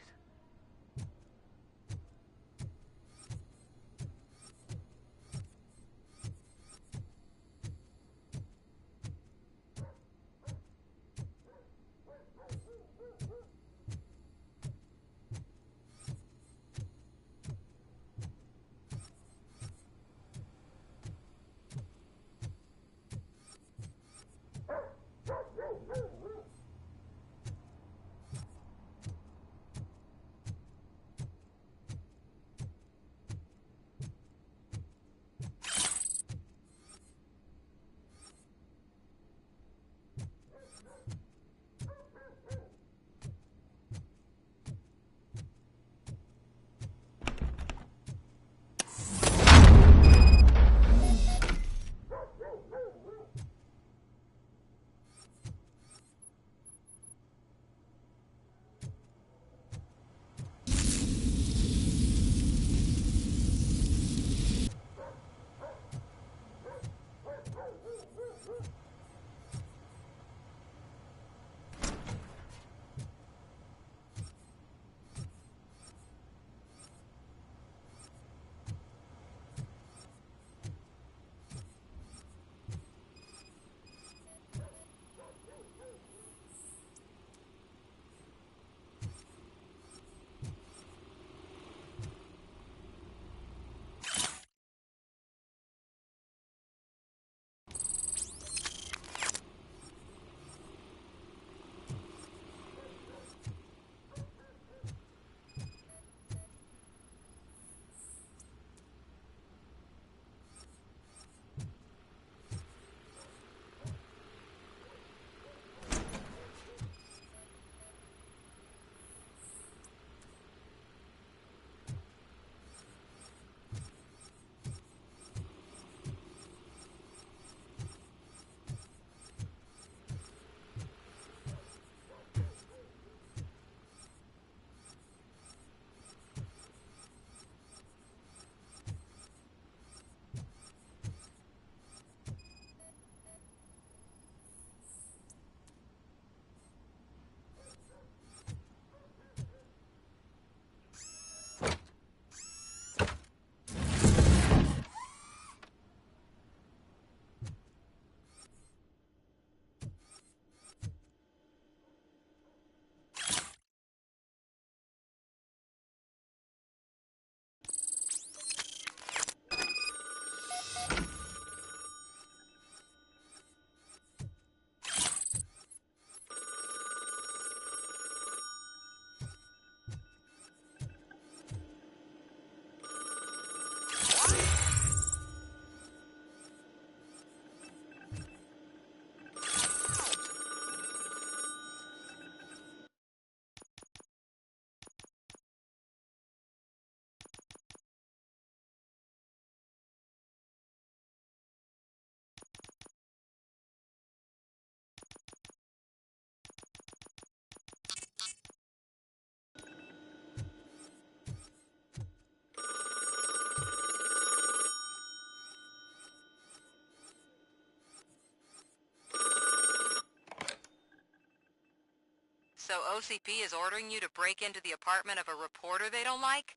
So OCP is ordering you to break into the apartment of a reporter they don't like?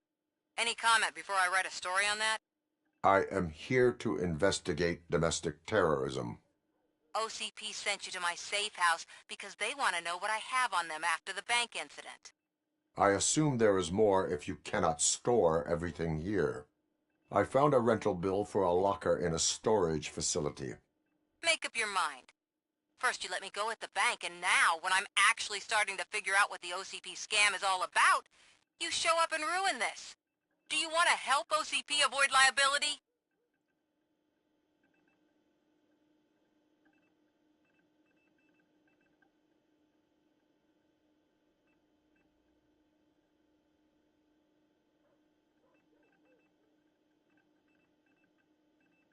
Any comment before I write a story on that? I am here to investigate domestic terrorism. OCP sent you to my safe house because they want to know what I have on them after the bank incident. I assume there is more if you cannot store everything here. I found a rental bill for a locker in a storage facility. Make up your mind. First you let me go at the bank, and now, when I'm actually starting to figure out what the OCP scam is all about, you show up and ruin this. Do you want to help OCP avoid liability?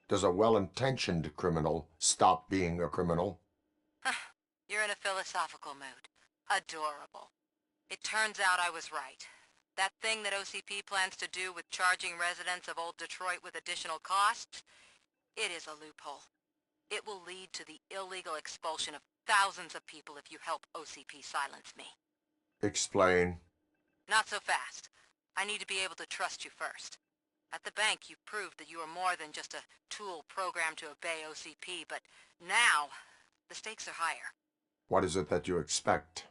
Does a well-intentioned criminal stop being a criminal? You're in a philosophical mood. Adorable. It turns out I was right. That thing that OCP plans to do with charging residents of Old Detroit with additional costs, it is a loophole. It will lead to the illegal expulsion of thousands of people if you help OCP silence me. Explain. Not so fast. I need to be able to trust you first. At the bank, you proved that you are more than just a tool programmed to obey OCP, but now, the stakes are higher. What is it that you expect?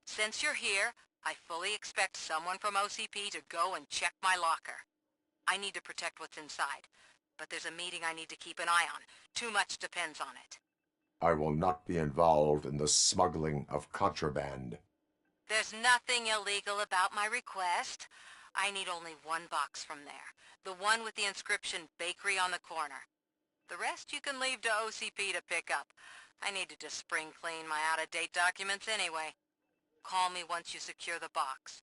Since you're here, I fully expect someone from OCP to go and check my locker. I need to protect what's inside, but there's a meeting I need to keep an eye on. Too much depends on it. I will not be involved in the smuggling of contraband. There's nothing illegal about my request. I need only one box from there. The one with the inscription Bakery on the corner. The rest you can leave to OCP to pick up. I need to just spring clean my out-of-date documents anyway. Call me once you secure the box.